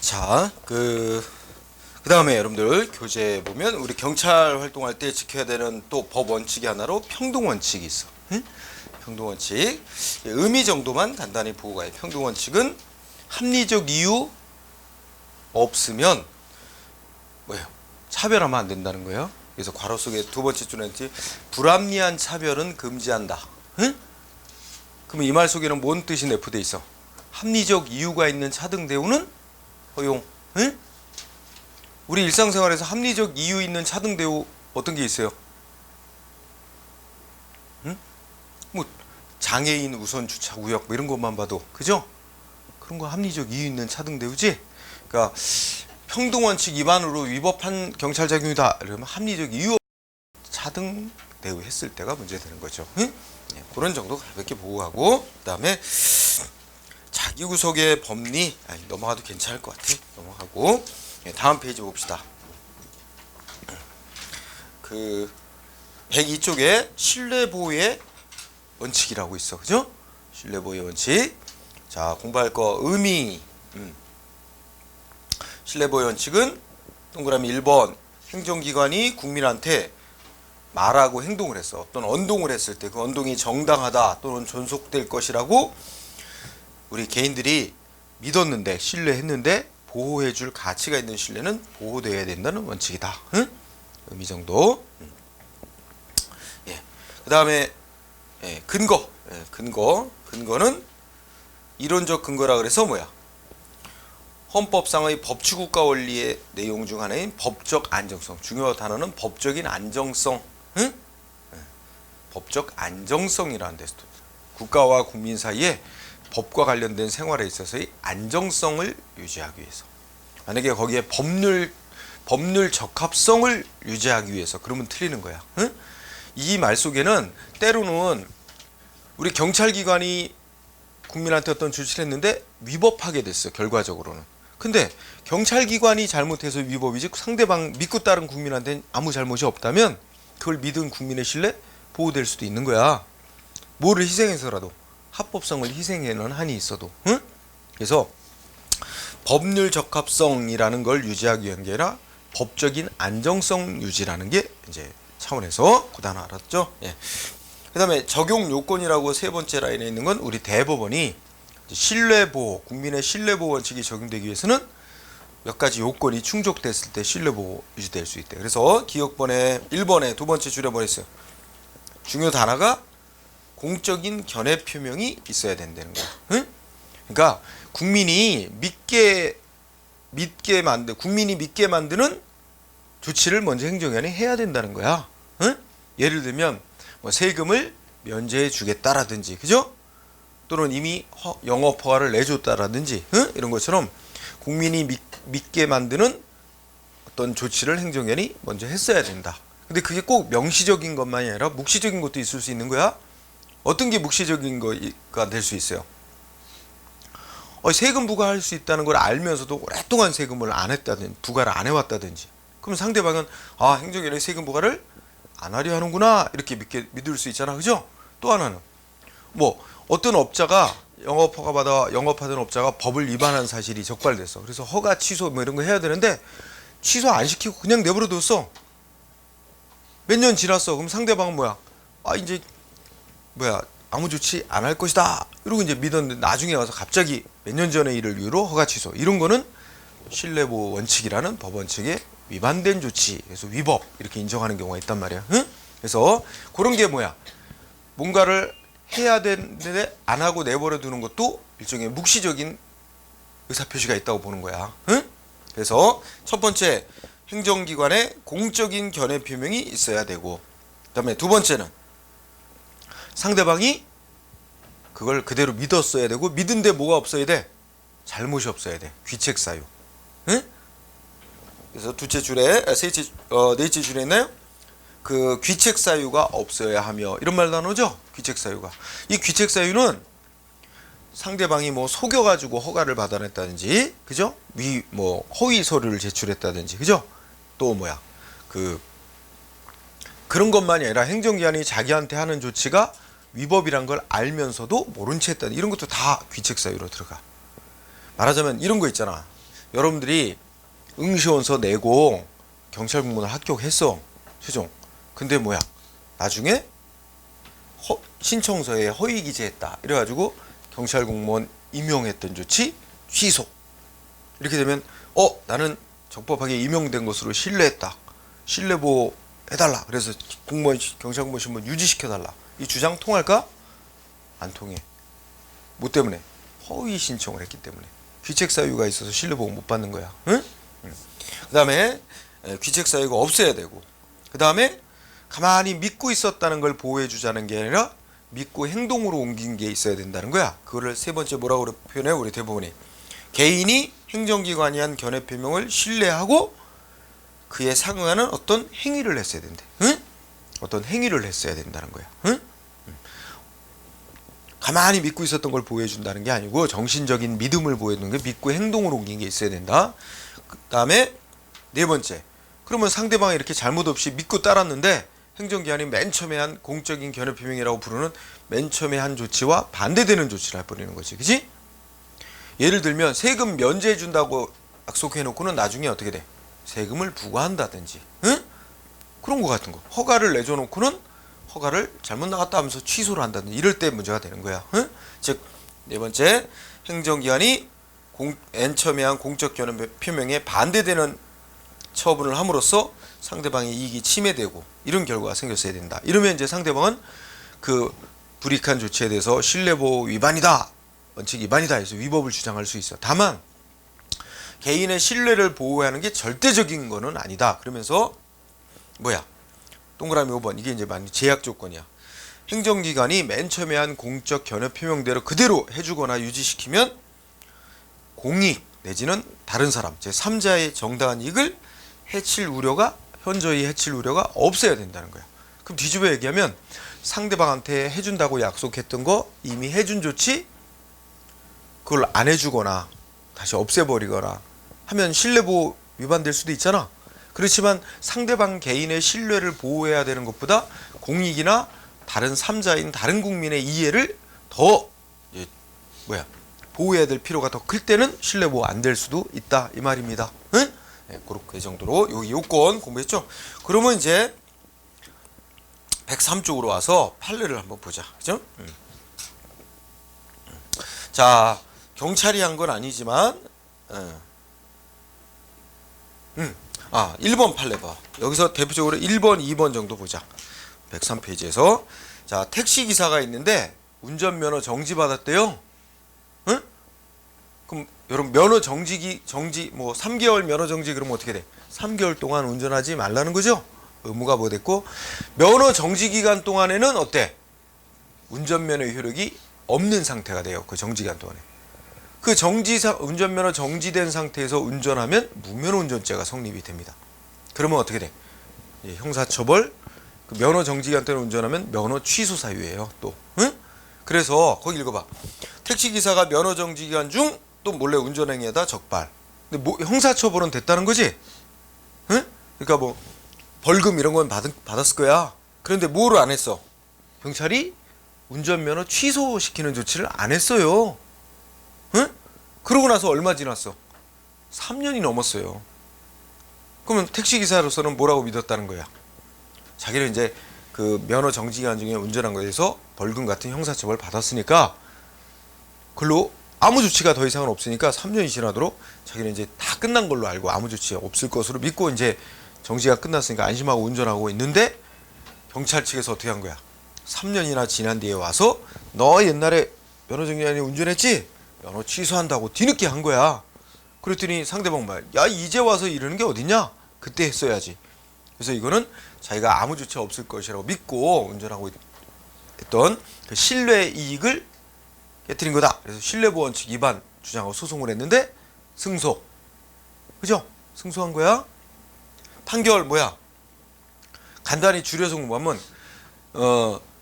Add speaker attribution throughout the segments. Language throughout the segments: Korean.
Speaker 1: 자, 그다음에 여러분들 교재에 보면 우리 경찰 활동할 때 지켜야 되는 또 법 원칙이 하나로 평등 원칙이 있어. 응? 평등 원칙. 의미 정도만 간단히 보고 가요. 평등 원칙은 합리적 이유 없으면 뭐예요? 차별하면 안 된다는 거예요. 그래서 괄호 속에 두 번째 줄에 있지. 불합리한 차별은 금지한다. 응? 그럼 이 말 속에는 뭔 뜻이 내포돼 있어? 합리적 이유가 있는 차등 대우는 허용. 응? 우리 일상생활에서 합리적 이유 있는 차등 대우 어떤 게 있어요? 응? 뭐 장애인 우선 주차 구역 뭐 이런 것만 봐도 그죠? 그런 거 합리적 이유 있는 차등 대우지. 그러니까 평등 원칙 위반으로 위법한 경찰 작용이다. 그러면 합리적 이유 차등 대우 했을 때가 문제되는 거죠. 응? 네, 그런 정도 가볍게 보고 가고 그다음에 자기 구속의 법리 넘어가도 괜찮을 것 같아. 넘어가고 다음 페이지 봅시다. 102쪽에 신뢰보호의 원칙이라고 있어. 그죠? 신뢰보호의 원칙. 자, 공부할 거 의미. 신뢰보호의 원칙은 동그라미 1번 행정기관이 국민한테 말하고 행동을 했어. 어떤 언동을 했을 때 그 언동이 정당하다 또는 존속될 것이라고 우리 개인들이 믿었는데 신뢰했는데 보호해줄 가치가 있는 신뢰는 보호되어야 된다는 원칙이다. 응? 의미 정도. 예. 그 다음에 근거. 근거는 이론적 근거라 그래서 뭐야? 헌법상의 법치국가 원리의 내용 중 하나인 법적 안정성. 중요한 단어는 법적인 안정성. 응? 법적 안정성이라는 데서 국가와 국민 사이에 법과 관련된 생활에 있어서의 안정성을 유지하기 위해서. 만약에 거기에 법률 적합성을 유지하기 위해서 그러면 틀리는 거야. 응? 이 말 속에는 때로는 우리 경찰기관이 국민한테 어떤 조치를 했는데 위법하게 됐어. 결과적으로는. 근데 경찰기관이 잘못해서 위법이지 상대방 믿고 따른 국민한테는 아무 잘못이 없다면 그걸 믿은 국민의 신뢰 보호될 수도 있는 거야. 뭐를 희생해서라도 합법성을 희생하는 한이 있어도. 응? 그래서 법률 적합성이라는 걸 유지하기 위한 게 아니라 법적인 안정성 유지라는 게 이제 차원에서 그 단어 알았죠? 예. 그다음에 적용 요건이라고 세 번째 라인에 있는 건 우리 대법원이 신뢰보호, 국민의 신뢰보호 원칙이 적용되기 위해서는 몇 가지 요건이 충족됐을 때 신뢰보호 유지될 수 있대. 그래서 기억번에 1번에 두 번째 줄여버렸어요. 중요 단어가 공적인 견해 표명이 있어야 된다는 거야. 응? 그러니까 국민이 믿게 만드는 조치를 먼저 행정기관이 해야 된다는 거야. 응? 예를 들면 뭐 세금을 면제해 주겠다라든지, 그죠? 또는 이미 영업 허가를 내줬다라든지, 응? 이런 것처럼 국민이 믿게 만드는 어떤 조치를 행정기관이 먼저 했어야 된다. 근데 그게 꼭 명시적인 것만이 아니라 묵시적인 것도 있을 수 있는 거야. 어떤 게 묵시적인 거가 될 수 있어요? 세금 부과할 수 있다는 걸 알면서도 오랫동안 세금을 안 했다든지 부과를 안 해왔다든지 그럼 상대방은 행정기관이 세금 부과를 안 하려 하는구나 이렇게 믿을 수 있잖아. 그죠? 또 하나는 뭐 어떤 업자가 영업하던 업자가 법을 위반한 사실이 적발됐어. 그래서 허가 취소 뭐 이런 거 해야 되는데 취소 안 시키고 그냥 내버려 뒀어. 몇 년 지났어. 그럼 상대방은 뭐야? 이제 아무 조치 안 할 것이다 이러고 이제 믿었는데 나중에 와서 갑자기 몇 년 전의 일을 이유로 허가 취소. 이런 거는 신뢰보호 원칙이라는 법 원칙에 위반된 조치, 그래서 위법 이렇게 인정하는 경우가 있단 말이야. 응? 그래서 그런 게 뭐야? 뭔가를 해야 되는데 안 하고 내버려 두는 것도 일종의 묵시적인 의사표시가 있다고 보는 거야. 응? 그래서 첫 번째 행정기관의 공적인 견해 표명이 있어야 되고, 그다음에 두 번째는 상대방이 그걸 그대로 믿었어야 되고, 믿은데 뭐가 없어야 돼? 잘못이 없어야 돼. 귀책 사유. 응? 그래서 넷째 줄에 있나요? 그 귀책 사유가 없어야 하며 이런 말도 나오죠? 귀책 사유가. 이 귀책 사유는 상대방이 뭐 속여가지고 허가를 받아냈다든지, 그죠? 허위 서류를 제출했다든지, 그죠? 또 그런 것만이 아니라 행정기관이 자기한테 하는 조치가 위법이란 걸 알면서도 모른 채 했다는 이런 것도 다 귀책 사유로 들어가. 말하자면 이런 거 있잖아. 여러분들이 응시원서 내고 경찰 공무원을 합격했어. 최종. 근데 뭐야? 나중에 신청서에 허위 기재했다. 이래가지고 경찰 공무원 임용했던 조치 취소. 이렇게 되면 나는 적법하게 임용된 것으로 신뢰했다. 신뢰보호 해달라. 그래서 공무원 경찰 공무원 신분 유지시켜달라. 이 주장 통할까? 안 통해. 뭐 때문에? 허위 신청을 했기 때문에. 귀책 사유가 있어서 신뢰보호 못 받는 거야. 응? 그 다음에 귀책 사유가 없어야 되고, 그 다음에 가만히 믿고 있었다는 걸 보호해 주자는 게 아니라 믿고 행동으로 옮긴 게 있어야 된다는 거야. 그거를 세 번째 뭐라고 표현해? 우리 대부분이 개인이 행정기관이 한 견해 표명을 신뢰하고 그에 상응하는 어떤 행위를 했어야 된대. 응? 어떤 행위를 했어야 된다는 거야. 응? 가만히 믿고 있었던 걸 보호해 준다는 게 아니고 정신적인 믿음을 보여주는 게 믿고 행동으로 옮긴 게 있어야 된다. 그 다음에 네 번째, 그러면 상대방이 이렇게 잘못 없이 믿고 따랐는데 행정기관이 맨 처음에 한 공적인 견해 표명이라고 부르는 맨 처음에 한 조치와 반대되는 조치를 해버리는 거지. 그지? 예를 들면 세금 면제해 준다고 약속해 놓고는 나중에 어떻게 돼? 세금을 부과한다든지, 응? 그런 거 같은 거. 허가를 내줘 놓고는 허가를 잘못 나갔다 하면서 취소를 한다든지 이럴 때 문제가 되는 거야. 응? 즉, 네 번째, 행정기관이 맨 처음에 한 공적 견해 표명에 반대되는 처분을 함으로써 상대방의 이익이 침해되고 이런 결과가 생겼어야 된다. 이러면 이제 상대방은 그 불이익한 조치에 대해서 신뢰보호 위반이다, 원칙 위반이다 해서 위법을 주장할 수 있어. 다만 개인의 신뢰를 보호하는 게 절대적인 거는 아니다. 그러면서 뭐야? 동그라미 5번, 이게 이제 제약 조건이야. 행정기관이 맨 처음에 한 공적 견해 표명대로 그대로 해주거나 유지시키면 공익 내지는 다른 사람, 제3자의 정당한 이익을 현저히 해칠 우려가 없어야 된다는 거야. 그럼 뒤집어 얘기하면 상대방한테 해준다고 약속했던 거 이미 해준 조치 그걸 안 해주거나 다시 없애버리거나 하면 신뢰보호 위반될 수도 있잖아. 그렇지만 상대방 개인의 신뢰를 보호해야 되는 것보다 공익이나 다른 3자인 다른 국민의 이해를 더 보호해야 될 필요가 더 클 때는 신뢰보호 안 될 수도 있다, 이 말입니다. 응? 네, 그렇게 정도로 여기 요건 공부했죠. 그러면 이제 103쪽으로 와서 판례를 한번 보자. 그죠? 자, 경찰이 한 건 아니지만 1번 판례 봐. 여기서 대표적으로 1번, 2번 정도 보자. 103페이지에서 자, 택시기사가 있는데 운전면허 정지받았대요. 응? 그럼 여러분 면허 정지 뭐 3개월 면허 정지 그러면 어떻게 돼? 3개월 동안 운전하지 말라는 거죠? 의무가 뭐 됐고, 면허 정지 기간 동안에는 어때? 운전면허 효력이 없는 상태가 돼요. 그 정지 기간 동안에. 그 운전면허 정지된 상태에서 운전하면 무면허운전죄가 성립이 됩니다. 그러면 어떻게 돼? 형사처벌, 그 면허 정지 기간 동안 운전하면 면허 취소 사유예요. 또, 응? 그래서 거기 읽어봐. 택시기사가 면허 정지 기간 중 또 몰래 운전행위에다 적발. 근데 뭐 형사처벌은 됐다는 거지? 응? 그러니까 뭐 벌금 이런 건 받았을 거야. 그런데 뭐를 안 했어? 경찰이 운전면허 취소시키는 조치를 안 했어요. 응? 그러고 나서 얼마 지났어? 3년이 넘었어요. 그러면 택시기사로서는 뭐라고 믿었다는 거야? 자기는 이제 그 면허 정지 기간 중에 운전한 거에 대해서 벌금 같은 형사처벌 받았으니까 그걸로 아무 조치가 더 이상은 없으니까 3년이 지나도록 자기는 이제 다 끝난 걸로 알고 아무 조치 없을 것으로 믿고 이제 정지가 끝났으니까 안심하고 운전하고 있는데 경찰 측에서 어떻게 한 거야? 3년이나 지난 뒤에 와서 너 옛날에 면허 정지 기간에 운전했지? 면허 취소한다고 뒤늦게 한 거야. 그랬더니 상대방 말, 야 이제 와서 이러는 게 어딨냐? 그때 했어야지. 그래서 이거는 자기가 아무 조치 없을 것이라고 믿고 운전하고 했던 그 신뢰 이익을 깨트린 거다. 그래서 신뢰보호 원칙 위반 주장하고 소송을 했는데 승소. 그죠? 승소한 거야. 판결 뭐야? 간단히 줄여서 공부하면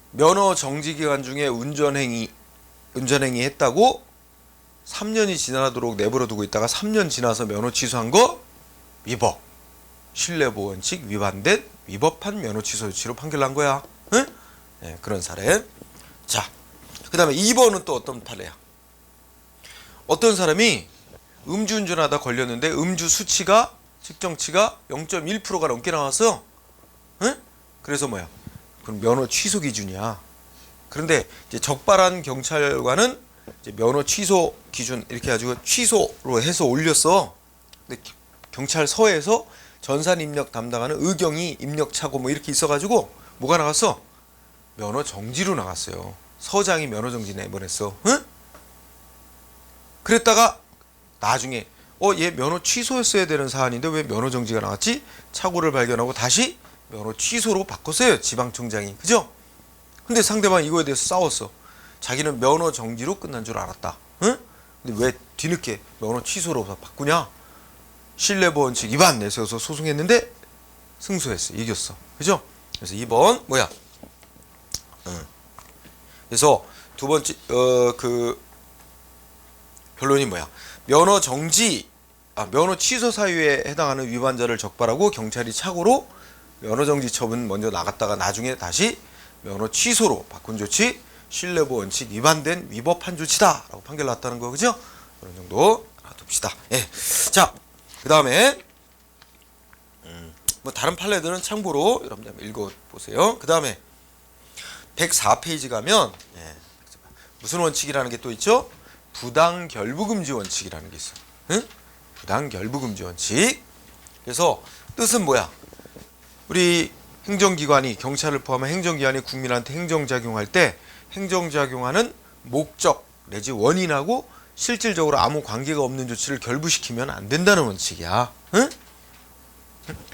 Speaker 1: 면허 정지 기간 중에 운전행위 했다고 3년이 지나도록 내버려 두고 있다가 3년 지나서 면허 취소한 거 위법. 신뢰보호 원칙 위반된 위법한 면허 취소 조치로 판결 난 거야. 응? 네, 그런 사례. 자, 그 다음에 2번은 또 어떤 판례야? 어떤 사람이 음주운전하다 걸렸는데 음주 수치가 측정치가 0.1%가 넘게 나왔어. 응? 그래서 뭐야? 그럼 면허 취소 기준이야. 그런데 이제 적발한 경찰관은 이제 면허 취소 기준 이렇게 가지고 취소로 해서 올렸어. 근데 경찰서에서 전산 입력 담당하는 의경이 입력 착오 뭐 이렇게 있어가지고 뭐가 나갔어? 면허 정지로 나갔어요. 서장이 면허 정지 내보냈어. 응? 그랬다가 나중에 얘 면허 취소했어야 되는 사안인데 왜 면허 정지가 나왔지? 착오를 발견하고 다시 면허 취소로 바꿨어요. 지방청장이. 그죠? 근데 상대방이 이거에 대해서 싸웠어. 자기는 면허 정지로 끝난 줄 알았다. 응? 근데 왜 뒤늦게 면허 취소로 바꾸냐? 실내보원칙 위반 내세워서 소송했는데 승소했어. 이겼어. 그죠? 그래서 2번 뭐야? 그래서 두 번째 그 결론이 뭐야? 면허 정지, 면허 취소 사유에 해당하는 위반자를 적발하고 경찰이 착오로 면허 정지 처분 먼저 나갔다가 나중에 다시 면허 취소로 바꾼 조치, 신뢰보 원칙 위반된 위법한 조치다라고 판결 났다는 거, 그죠? 그런 정도 알아둡시다. 예. 자, 그 다음에 뭐 다른 판례들은 참고로 여러분들 한번 읽어보세요. 그 다음에 104페이지 가면 무슨 원칙이라는 게 또 있죠? 부당결부금지 원칙이라는 게 있어. 응? 부당결부금지 원칙. 그래서 뜻은 뭐야? 우리 행정기관이, 경찰을 포함한 행정기관이 국민한테 행정작용할 때 행정작용하는 목적 내지 원인하고 실질적으로 아무 관계가 없는 조치를 결부시키면 안 된다는 원칙이야. 응?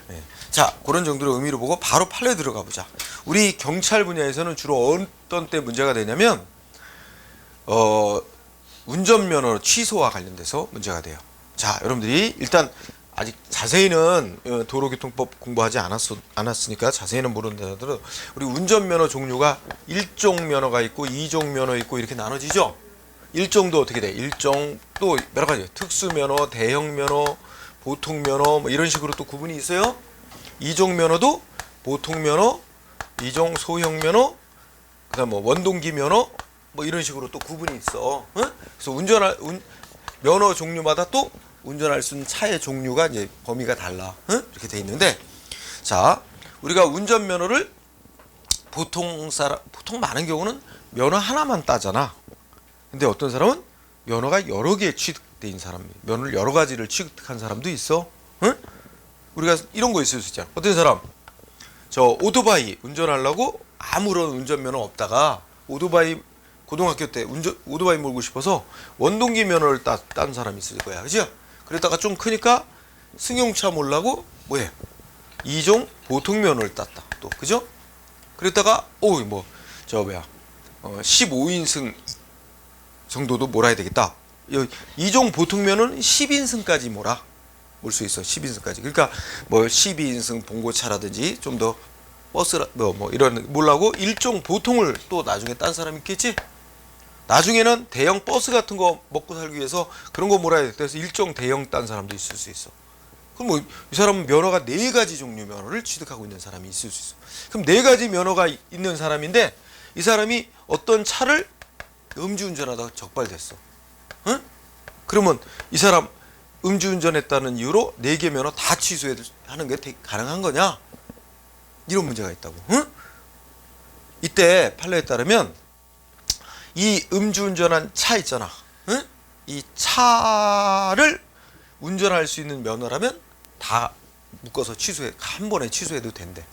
Speaker 1: 네. 자, 그런 정도로 의미를 보고 바로 판례 들어가 보자. 우리 경찰 분야에서는 주로 어떤 때 문제가 되냐면 운전면허 취소와 관련돼서 문제가 돼요. 자, 여러분들이 일단 아직 자세히는 도로교통법 공부하지 않았으니까 자세히는 모르는데도 우리 운전면허 종류가 1종 면허가 있고 2종 면허 있고 이렇게 나눠지죠. 1종도 어떻게 돼? 1종 또 여러 가지 특수면허, 대형면허, 보통면허 뭐 이런 식으로 또 구분이 있어요. 2종 면허도 보통면허, 2종 소형면허, 그다음 뭐 원동기 면허 뭐 이런 식으로 또 구분이 있어. 응? 그래서 면허 종류마다 또 운전할 수 있는 차의 종류가 이제 범위가 달라. 응? 이렇게 돼 있는데, 자, 우리가 운전면허를 보통 많은 경우는 면허 하나만 따잖아. 근데 어떤 사람은 면허가 여러 개 취득돼 있는 사람, 면허를 여러 가지를 취득한 사람도 있어. 응? 우리가 이런 거 있을 수 있잖아. 어떤 사람 저 오토바이 운전하려고 아무런 운전면허 없다가 고등학교 때 오토바이 몰고 싶어서 원동기 면허를 딴 사람이 있을 거야. 그죠? 그랬다가 좀 크니까 승용차 몰라고 뭐해? 2종 보통 면허를 땄다. 또 그죠? 그랬다가 15인승 정도도 몰아야 되겠다. 2종 보통 면허는 10인승까지 몰 수 있어. 10인승까지. 그러니까 뭐 12인승 봉고차라든지 좀 더 버스라 이런 몰라고 1종 보통을 또 나중에 딴 사람이 있겠지? 나중에는 대형 버스 같은 거 먹고 살기 위해서 그런 거 몰아야 돼. 그래서 1종 대형 딴 사람도 있을 수 있어. 그럼 뭐 이 사람은 면허가 4가지 종류 면허를 취득하고 있는 사람이 있을 수 있어. 그럼 4가지 면허가 있는 사람인데 이 사람이 어떤 차를 음주운전하다가 적발됐어. 응? 그러면 이 사람 음주운전했다는 이유로 4개 면허 다 취소하는 게 가능한 거냐? 이런 문제가 있다고. 응? 이때 판례에 따르면 이 음주운전한 차 있잖아. 응? 이 차를 운전할 수 있는 면허라면 다 묶어서 한 번에 취소해도 된대.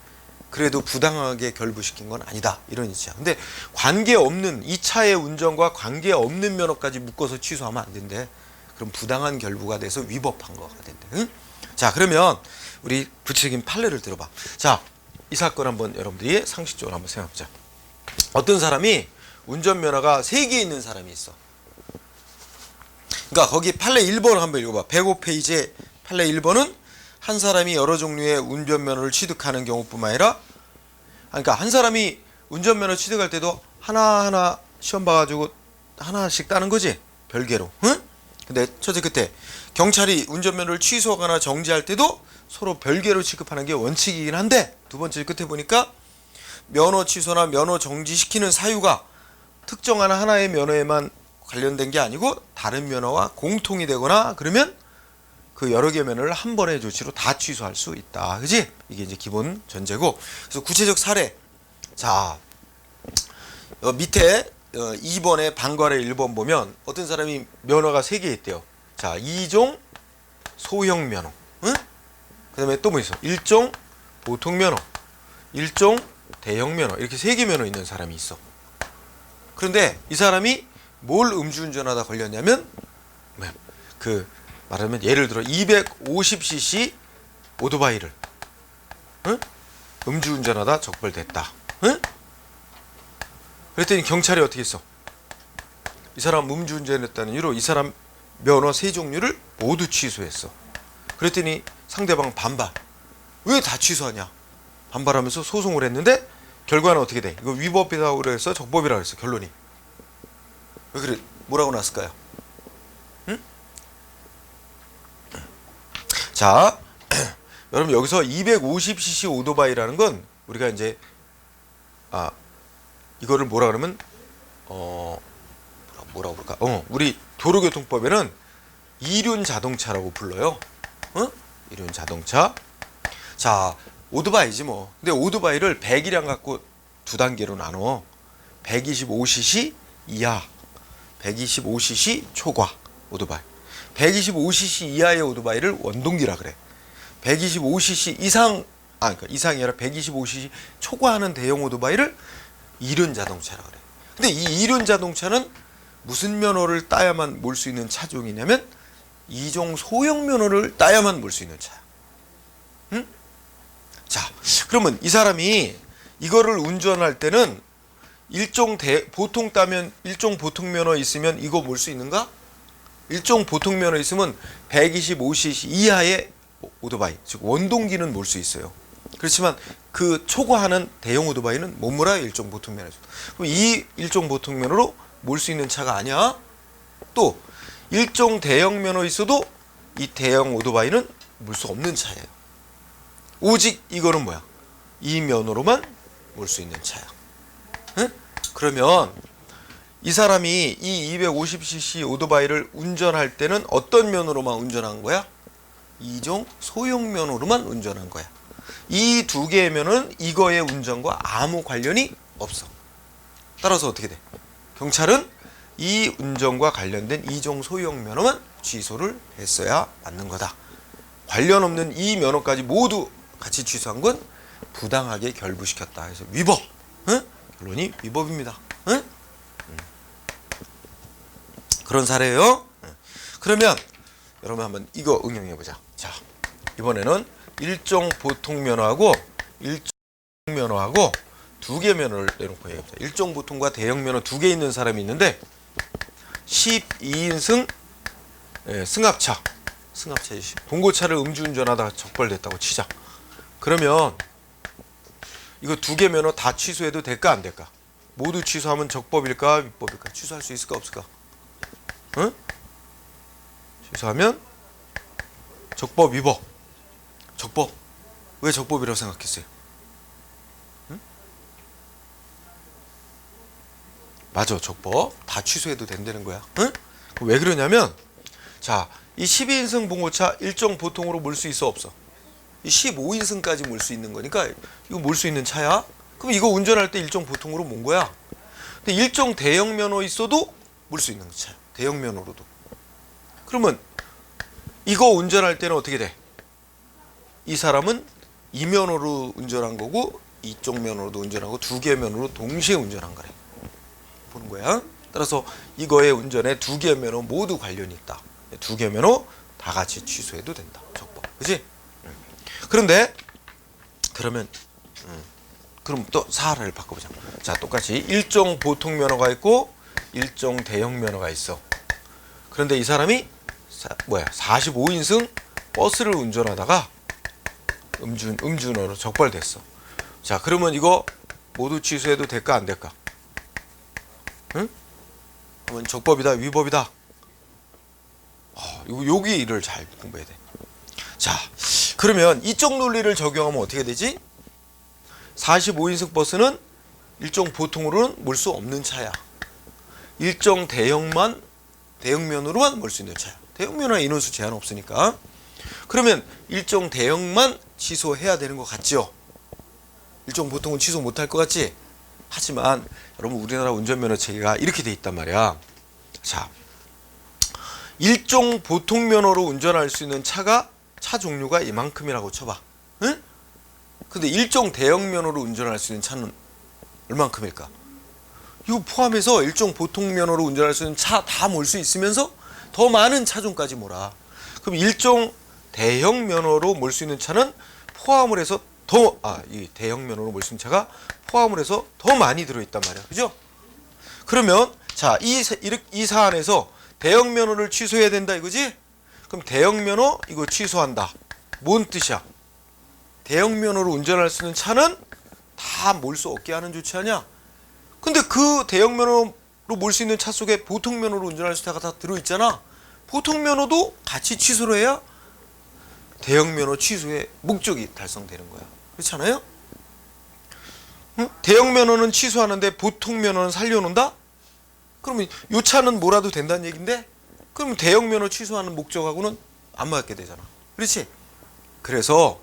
Speaker 1: 그래도 부당하게 결부시킨 건 아니다. 이런 이치야. 근데 관계없는 이 차의 운전과 관계없는 면허까지 묶어서 취소하면 안 된대. 그럼 부당한 결부가 돼서 위법한 거가 된대. 응? 자, 그러면 우리 구체적인 판례를 들어봐. 자, 이 사건 한번 여러분들이 상식적으로 한번 생각해보자. 어떤 사람이 운전면허가 3개 있는 사람이 있어. 그러니까 거기 판례 1번 한번 읽어봐. 105페이지에 판례 1번은 한 사람이 여러 종류의 운전면허를 취득하는 경우뿐만 아니라, 그러니까 한 사람이 운전면허 취득할 때도 하나하나 시험 봐가지고 하나씩 따는 거지, 별개로. 응? 근데 첫째 끝에 경찰이 운전면허를 취소하거나 정지할 때도 서로 별개로 취급하는 게 원칙이긴 한데, 두 번째 끝에 보니까 면허 취소나 면허 정지시키는 사유가 특정한 하나의 면허에만 관련된 게 아니고 다른 면허와 공통이 되거나 그러면 그 여러 개 면허를 한 번의 조치로 다 취소할 수 있다. 그지? 이게 이제 기본 전제고. 그래서 구체적 사례. 자, 밑에 2번에 방괄의 1번 보면 어떤 사람이 면허가 3개 있대요. 자, 2종 소형 면허. 응? 그다음에 또 뭐 있어? 1종 보통 면허, 1종 대형 면허. 이렇게 3개 면허 있는 사람이 있어. 그런데 이 사람이 뭘 음주운전하다 걸렸냐면 그 말하면 예를 들어 250cc 오토바이를 음주운전하다 적발됐다. 그랬더니 경찰이 어떻게 했어? 이 사람 음주운전했다는 이유로 이 사람 면허 3종류를 모두 취소했어. 그랬더니 상대방 반발. 왜 다 취소하냐? 반발하면서 소송을 했는데 결과는 어떻게 돼? 이거 위법이라고 그래서 적법이라고 그랬어. 결론이. 왜 그래? 뭐라고 났을까요? 응? 자, 여러분 여기서 250cc 오토바이라는 건 우리가 이제 이거를 뭐라 그러면 뭐라고 부를까? 우리 도로교통법에는 이륜 자동차라고 불러요. 이륜 자동차. 자, 오토바이지 뭐. 근데 오토바이를 배기량 갖고 두 단계로 나눠. 125cc 이하, 125cc 초과 오토바이. 125cc 이하의 오토바이를 원동기라 그래. 125cc 이상, 그러니까 이상이 아니라 125cc 초과하는 대형 오토바이를 이륜 자동차라 그래. 근데 이 이륜 자동차는 무슨 면허를 따야만 몰 수 있는 차종이냐면 2종 소형 면허를 따야만 몰 수 있는 차야. 응? 자, 그러면 이 사람이 이거를 운전할 때는 보통 따면 1종 보통 면허 있으면 이거 몰 수 있는가? 1종 보통 면허 있으면 125cc 이하의 오토바이, 즉 원동기는 몰 수 있어요. 그렇지만 그 초과하는 대형 오토바이는 못 몰아요. 1종 보통 면허죠. 그럼 이 1종 보통 면허로 몰 수 있는 차가 아니야. 또 1종 대형 면허 있어도 이 대형 오토바이는 몰 수 없는 차예요. 오직 이거는 뭐야? 이 면허로만 몰 수 있는 차야. 응? 그러면 이 사람이 이 250cc 오토바이를 운전할 때는 어떤 면허로만 운전한 거야? 2종 소형 면허로만 운전한 거야. 이 두 개의 면허는 이거의 운전과 아무 관련이 없어. 따라서 어떻게 돼? 경찰은 이 운전과 관련된 2종 소형 면허만 취소를 했어야 맞는 거다. 관련 없는 이 면허까지 모두 같이 취소한 건 부당하게 결부시켰다. 그래서 위법. 결론이 위법입니다. 그런 사례예요. 그러면 여러분 한번 이거 응용해 보자. 자, 이번에는 1종 보통 면허하고 1종 면허하고 두 개 면허를 내놓고 얘기해보자. 1종 보통과 대형 면허 두 개 있는 사람이 있는데 12인승 승합차 봉고차를 음주운전하다가 적발됐다고 치자. 그러면 이거 두 개 면허 다 취소해도 될까 안 될까? 모두 취소하면 적법일까 위법일까? 취소할 수 있을까 없을까? 응? 취소하면 적법 위법. 적법. 왜 적법이라고 생각했어요? 응? 맞아, 적법. 다 취소해도 된다는 거야. 응? 왜 그러냐면 자, 이 12인승 봉고차 1종 보통으로 몰 수 있어 없어? 이 15인승까지 몰 수 있는 거니까 이거 몰 수 있는 차야. 그럼 이거 운전할 때 1종 보통으로 몬 거야. 근데 1종 대형 면허 있어도 몰 수 있는 차야. 대형 면허로도. 그러면 이거 운전할 때는 어떻게 돼? 이 사람은 이 면허로 운전한 거고 이쪽 면허로도 운전하고 두 개 면허로 동시에 운전한 거래. 보는 거야. 따라서 이거의 운전에 두 개 면허 모두 관련이 있다. 두 개 면허 다 같이 취소해도 된다. 적법. 그지? 그런데 그러면 그럼 또 사례를 바꿔보자. 자, 똑같이 1종 보통 면허가 있고 1종 대형 면허가 있어. 그런데 이 사람이 45인승 버스를 운전하다가 음주운전으로 적발됐어. 자, 그러면 이거 모두 취소해도 될까 안 될까? 응? 그러면 적법이다 위법이다. 여기를 잘 공부해야 돼. 자, 그러면 이쪽 논리를 적용하면 어떻게 되지? 45인승 버스는 일종 보통으로는 몰 수 없는 차야. 일정 대형면으로만 몰 수 있는 차야. 대형면허 인원수 제한 없으니까. 그러면 일정 대형만 취소해야 되는 것 같죠? 일정 보통은 취소 못할 것 같지? 하지만 여러분 우리나라 운전면허 체계가 이렇게 돼 있단 말이야. 자, 일종 보통면허로 운전할 수 있는 차 종류가 이만큼이라고 쳐봐. 응? 근데 일종 대형면허로 운전할 수 있는 차는 얼만큼일까? 이거 포함해서 일종 보통면허로 운전할 수 있는 차 다 몰 수 있으면서 더 많은 차종까지 몰아. 그럼 일종 대형면허로 몰 수 있는 차는 포함을 해서 이 대형면허로 몰 수 있는 차가 포함을 해서 더 많이 들어있단 말이야. 그죠? 그러면 자, 이 사안에서 대형면허를 취소해야 된다 이거지? 그럼 대형면허 이거 취소한다. 뭔 뜻이야? 대형면허로 운전할 수 있는 차는 다 몰 수 없게 하는 조치 아니야? 근데 그 대형면허로 몰 수 있는 차 속에 보통면허로 운전할 수 있는 차가 다 들어있잖아. 보통면허도 같이 취소를 해야 대형면허 취소의 목적이 달성되는 거야. 그렇지 않아요? 응? 대형면허는 취소하는데 보통면허는 살려놓는다? 그러면 이 차는 몰아도 된다는 얘기인데, 그러면 대형면허 취소하는 목적하고는 안 맞게 되잖아. 그렇지? 그래서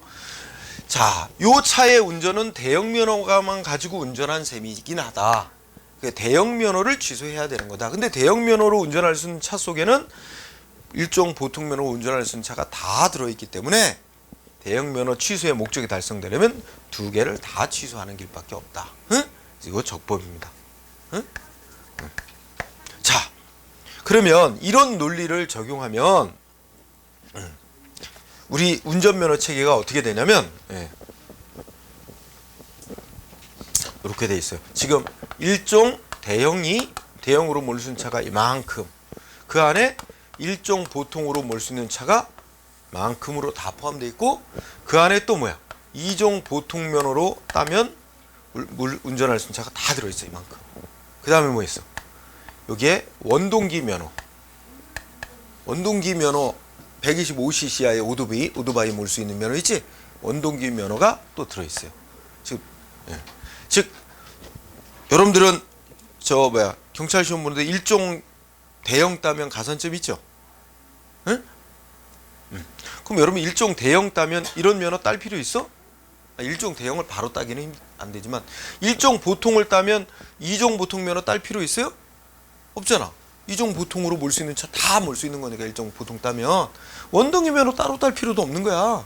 Speaker 1: 자, 요 차의 운전은 대형면허가만 가지고 운전한 셈이긴 하다. 대형면허를 취소해야 되는 거다. 근데 대형면허로 운전할 수 있는 차 속에는 일종 보통면허로 운전할 수 있는 차가 다 들어있기 때문에 대형면허 취소의 목적이 달성되려면 두 개를 다 취소하는 길밖에 없다. 응? 이거 적법입니다. 응? 자, 그러면 이런 논리를 적용하면 우리 운전면허 체계가 어떻게 되냐면 이렇게 돼 있어요. 지금 일종 대형으로 몰 수 있는 차가 이만큼, 그 안에 일종 보통으로 몰 수 있는 차가 만큼으로 다 포함되어 있고, 그 안에 또 뭐야? 이종 보통면허로 따면 운전할 수 있는 차가 다 들어있어. 이만큼. 그 다음에 뭐 있어? 여기에 원동기 면허 125cc의 오토바이 몰 수 있는 면허 있지? 원동기 면허가 또 들어있어요. 즉 여러분들은 경찰 시험 보는데 일종 대형 따면 가산점 있죠? 응? 그럼 여러분 일종 대형 따면 이런 면허 딸 필요 있어? 일종 대형을 바로 따기는 안 되지만 일종 보통을 따면 이종 보통 면허 딸 필요 있어요? 없잖아. 이종 보통으로 몰 수 있는 차 다 몰 수 있는 거니까 일종 보통 따면 원동기 면허 따로 딸 필요도 없는 거야.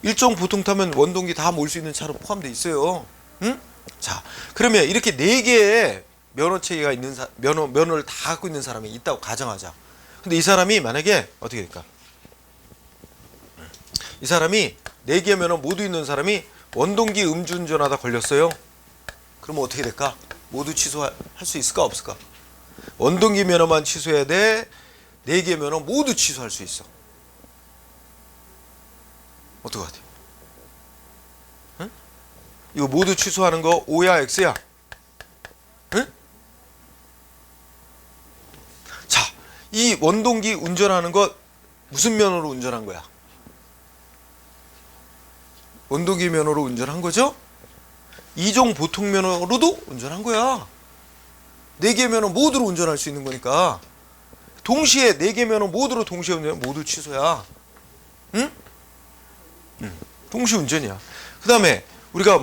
Speaker 1: 일종 보통 타면 원동기 다 몰 수 있는 차로 포함되어 있어요. 응? 자, 그러면 이렇게 4개의 면허 체계가 있는 면허를 다 갖고 있는 사람이 있다고 가정하자. 근데 이 사람이 만약에 어떻게 될까? 이 사람이 4개 면허 모두 있는 사람이 원동기 음주운전하다 걸렸어요. 그러면 어떻게 될까? 모두 취소할 수 있을까 없을까? 원동기 면허만 취소해야 돼? 4개 면허 모두 취소할 수 있어. 어떨 것 같아요? 응? 이거 모두 취소하는 거 O야 X야? 응? 자, 이 원동기 운전하는 거 무슨 면허로 운전한 거야? 원동기 면허로 운전한 거죠? 이종 보통 면허로도 운전한 거야. 4개 면허 모두로 운전할 수 있는 거니까 동시에 4개 면허 모두로 동시에 운전 모두 취소야. 응? 동시 운전이야. 그 다음에 우리가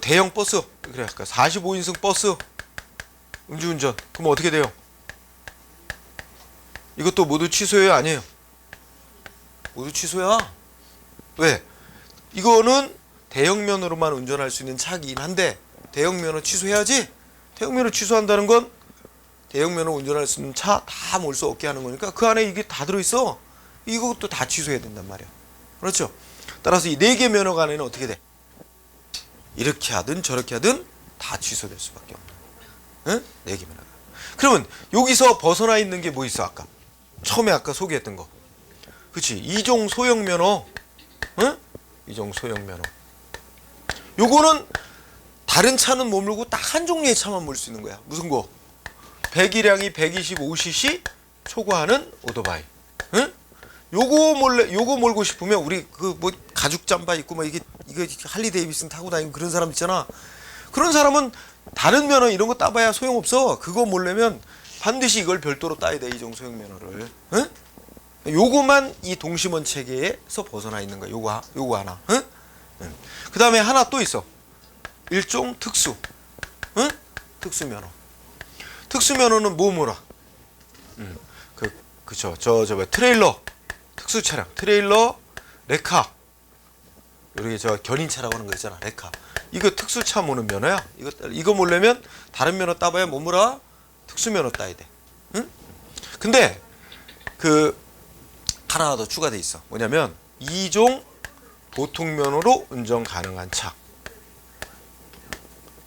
Speaker 1: 대형 버스, 그래 45인승 버스 음주운전, 그럼 어떻게 돼요? 이것도 모두 취소예요, 아니에요? 모두 취소야. 왜? 이거는 대형면허로만 운전할 수 있는 차이긴 한데 대형면허 취소해야지. 대형면허 취소한다는 건 대형면허 운전할 수 있는 차 다 몰 수 없게 하는 거니까 그 안에 이게 다 들어있어. 이것도 다 취소해야 된단 말이야. 그렇죠? 따라서 이 4개 면허가 안에는 어떻게 돼? 이렇게 하든 저렇게 하든 다 취소될 수밖에 없는 거야. 응? 4개 면허가. 그러면 여기서 벗어나 있는 게 뭐 있어? 처음에 아까 소개했던 거. 그치? 이종 소형 면허. 응? 이종 소형 면허. 요거는 다른 차는 못 몰고 딱 한 종류의 차만 몰 수 있는 거야. 무슨 거? 배기량이 125cc 초과하는 오토바이. 응? 요거 몰고 싶으면 우리 가죽 잠바 입고 이거 할리 데이비슨 타고 다니는 그런 사람 있잖아. 그런 사람은 다른 면허 이런 거 따봐야 소용없어. 그거 모르려면 반드시 이걸 별도로 따야 돼. 이종 소형 면허를. 응? 요거만 이 동심원 체계에서 벗어나 있는 거야. 요거 하나. 응? 응. 그 다음에 하나 또 있어. 일종 특수. 응? 특수 면허. 특수 면허는 뭐 뭐라? 그쵸. 트레일러. 특수 차량. 트레일러, 레카. 이렇게 견인차라고 하는 거 있잖아. 레카. 이거 특수차 모는 면허야. 이거 모르려면 다른 면허 따봐야 뭐 뭐라? 특수 면허 따야 돼. 응? 근데 하나 더 추가돼 있어. 뭐냐면 2종 보통 면허로 운전 가능한 차.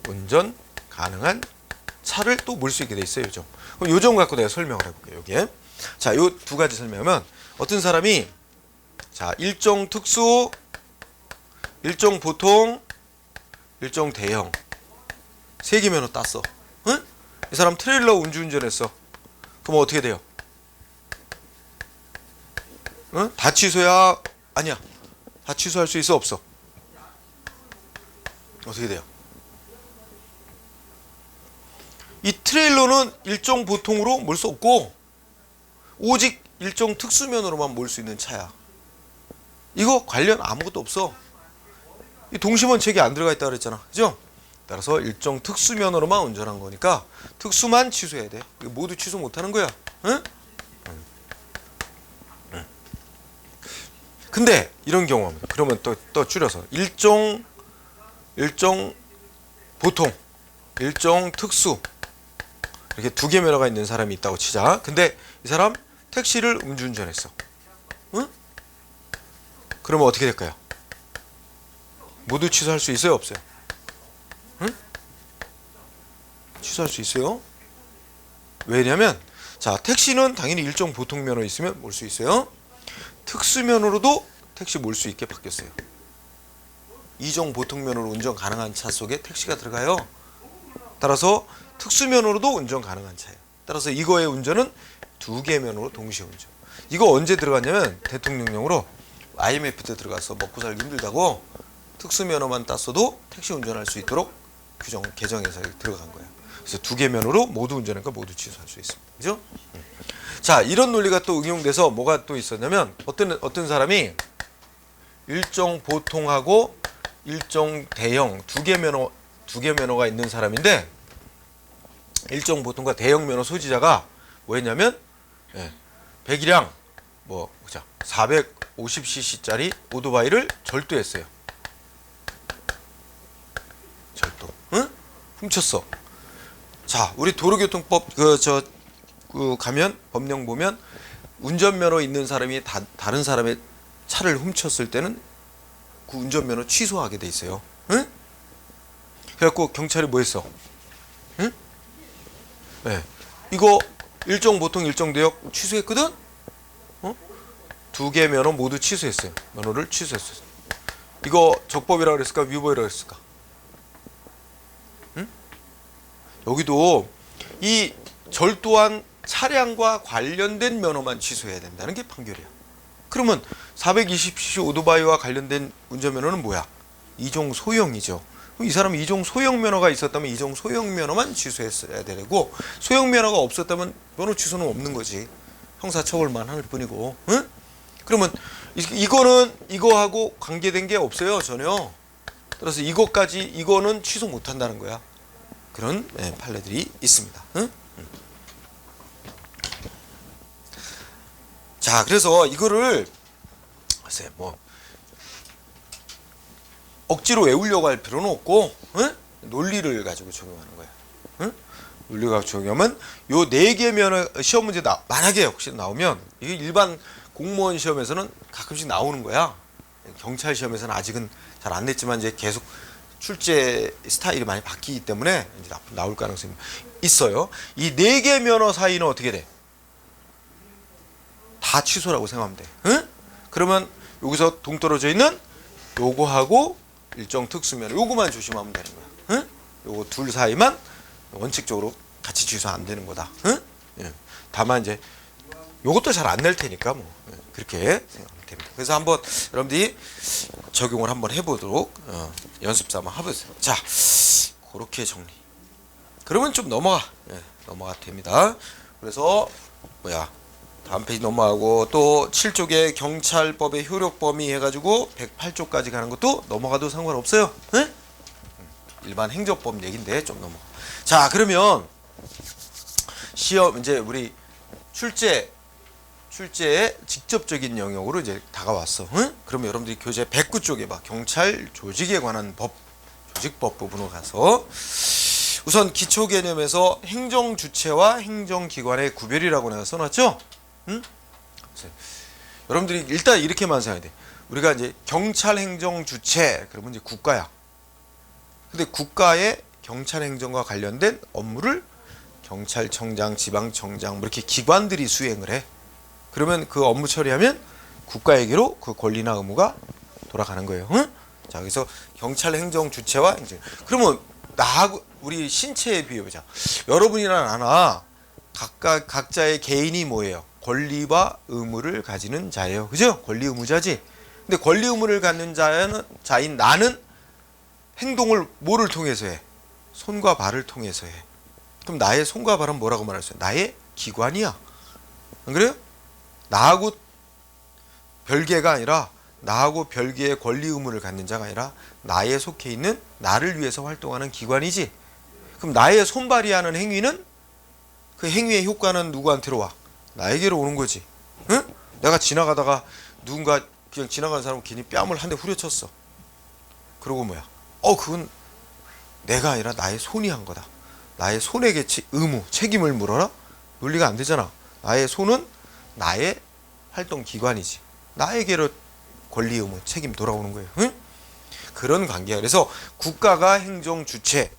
Speaker 1: 운전 가능한 차를 또 몰 수 있게 돼 있어요. 요즘. 그럼 요점 갖고 내가 설명을 해볼게요. 여기에. 자, 요 두 가지 설명하면 어떤 사람이 자, 일종 특수, 일종 보통, 일종 대형 3개 면허 땄어. 응? 이 사람 트레일러 운전했어. 그럼 어떻게 돼요? 응? 다 취소야? 아니야. 다 취소할 수 있어? 없어? 어떻게 돼요? 이 트레일러는 일종 보통으로 몰 수 없고 오직 일종 특수면으로만 몰 수 있는 차야. 이거 관련 아무것도 없어. 이 동심원 체계 안 들어가 있다 그랬잖아. 그죠? 따라서 일종 특수면으로만 운전한 거니까 특수만 취소해야 돼. 이거 모두 취소 못 하는 거야. 응? 근데 이런 경우입니다. 그러면 또 줄여서 일종 보통, 일종 특수 이렇게 2개 면허가 있는 사람이 있다고 치자. 근데 이 사람 택시를 음주운전했어. 응? 그러면 어떻게 될까요? 모두 취소할 수 있어요? 없어요? 응? 취소할 수 있어요? 왜냐면 자, 택시는 당연히 일종 보통 면허 있으면 몰 수 있어요. 특수면허로도 택시 몰 수 있게 바뀌었어요. 2종 보통 면허로 운전 가능한 차 속에 택시가 들어가요. 따라서 특수면허로도 운전 가능한 차예요. 따라서 이거의 운전은 2개 면허로 동시에 운전. 이거 언제 들어갔냐면 대통령령으로 IMF 때 들어가서 먹고 살기 힘들다고 특수면허만 땄어도 택시 운전할 수 있도록 개정해서 들어간 거예요. 그래서 2개 면허로 모두 운전하니까 모두 취소할 수 있습니다. 그죠? 자, 이런 논리가 또 응용돼서 뭐가 또 있었냐면 어떤 사람이 일종 보통하고 일종 대형 2개 면허가 있는 사람인데 일종 보통과 대형 면허 소지자가 뭐였냐면 배기량 450cc짜리 오토바이를 절도했어요. 절도. 응? 훔쳤어. 자, 우리 도로교통법 가면 법령 보면 운전면허 있는 사람이 다른 사람의 차를 훔쳤을 때는 그 운전면허 취소하게 돼 있어요. 응? 그래갖고 경찰이 뭐 했어? 응? 네. 이거 일종 보통 일종 대형 취소했거든? 2개 면허 모두 취소했어요. 면허를 취소했어요. 이거 적법이라고 그랬을까? 위법이라고 그랬을까? 응? 여기도 이 절도한 차량과 관련된 면허만 취소해야 된다는 게 판결이야. 그러면 420cc 오토바이와 관련된 운전면허는 뭐야? 2종 소형이죠. 이 사람은 2종 소형 면허가 있었다면 2종 소형 면허만 취소했어야 되고 소형 면허가 없었다면 면허 취소는 없는 거지. 형사처벌만 할 뿐이고. 응? 그러면 이거는 이거하고 관계된 게 없어요. 전혀. 따라서 이거는 취소 못 한다는 거야. 그런 판례들이 있습니다. 응? 자, 그래서 이거를 글쎄 억지로 외우려고 할 필요는 없고 논리를 가지고 적용하는 거야. 논리를 가지고 적용하면 요 4개 면허 시험 문제 만약에 혹시 나오면 이게 일반 공무원 시험에서는 가끔씩 나오는 거야. 경찰 시험에서는 아직은 잘 안 냈지만 이제 계속 출제 스타일이 많이 바뀌기 때문에 이제 나올 가능성이 있어요. 이 4개 면허 사이는 어떻게 돼? 다 취소라고 생각하면 돼. 응? 그러면 여기서 동떨어져 있는 요거하고 일종 특수면허 요거만 조심하면 되는 거야. 응? 요거 둘 사이만 원칙적으로 같이 취소 안 되는 거다. 응? 예. 다만 이제 요것도 잘 안 낼 테니까 그렇게 생각하면 됩니다. 그래서 한번 여러분들이 적용을 한번 해보도록 연습 삼아 해보세요. 자, 그렇게 정리. 그러면 좀 넘어가. 예, 넘어가 됩니다. 그래서 뭐야? 다음 페이지 넘어가고 또 7쪽에 경찰법의 효력 범위 해가지고 108쪽까지 가는 것도 넘어가도 상관없어요. 예? 일반 행정법 얘긴데 좀 넘어가. 자, 그러면 시험 이제 우리 출제의 직접적인 영역으로 이제 다가왔어. 응? 그러면 여러분들이 교재 109쪽에 봐. 경찰 조직에 관한 법, 조직법 부분으로 가서 우선 기초 개념에서 행정 주체와 행정 기관의 구별이라고 내가 써놨죠. 응? 여러분들이 일단 이렇게만 생각해야 돼. 우리가 이제 경찰 행정 주체 그러면 이제 국가야. 근데 국가의 경찰 행정과 관련된 업무를 경찰청장, 지방청장 뭐 이렇게 기관들이 수행을 해. 그러면 그 업무 처리하면 국가에게로 그 권리나 의무가 돌아가는 거예요. 응? 자, 그래서 경찰 행정 주체와 행정. 그러면 나하고 우리 신체에 비해보자. 여러분이나 나나 각자의 개인이 뭐예요? 권리와 의무를 가지는 자예요. 그죠? 권리 의무자지. 근데 권리 의무를 갖는 자인 나는 행동을 뭐를 통해서 해? 손과 발을 통해서 해. 그럼 나의 손과 발은 뭐라고 말했어요? 나의 기관이야. 안 그래요? 나하고 별개가 아니라 나하고 별개의 권리 의무를 갖는 자가 아니라 나에 속해 있는 나를 위해서 활동하는 기관이지. 그럼 나의 손발이 하는 행위는 그 행위의 효과는 누구한테로 와? 나에게로 오는 거지. 응? 내가 지나가다가 누군가 그냥 지나가는 사람 괜히 뺨을 한 대 후려쳤어. 그러고 뭐야? 그건 내가 아니라 나의 손이 한 거다. 나의 손에게 의무, 책임을 물어라? 논리가 안 되잖아. 나의 손은 나의 활동 기관이지. 나에게로 권리, 의무, 책임 돌아오는 거예요. 응? 그런 관계야. 그래서 국가가 행정 주체,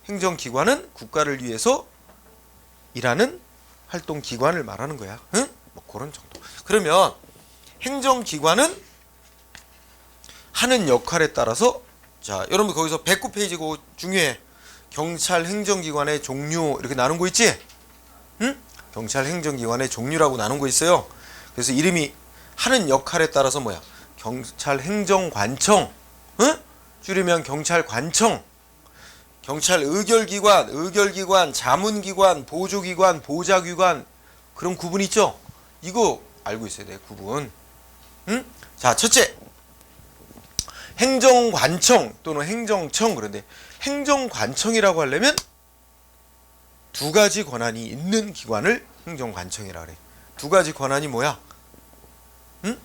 Speaker 1: 행정 기관은 국가를 위해서 일하는 활동 기관을 말하는 거야. 응? 뭐 그런 정도. 그러면 행정 기관은 하는 역할에 따라서 자, 여러분 거기서 109페이지고 중요해. 경찰 행정기관의 종류 이렇게 나눈 거 있지? 응? 경찰 행정기관의 종류라고 나눈 거 있어요. 그래서 이름이 하는 역할에 따라서 뭐야? 경찰 행정관청, 응? 줄이면 경찰관청, 경찰 의결기관, 자문기관, 보조기관, 보좌기관 그런 구분 있죠? 이거 알고 있어야 돼, 구분. 응? 자, 첫째. 행정관청 또는 행정청. 그런데 행정관청이라고 하려면 두 가지 권한이 있는 기관을 행정관청이라 그래. 두 가지 권한이 뭐야? 응?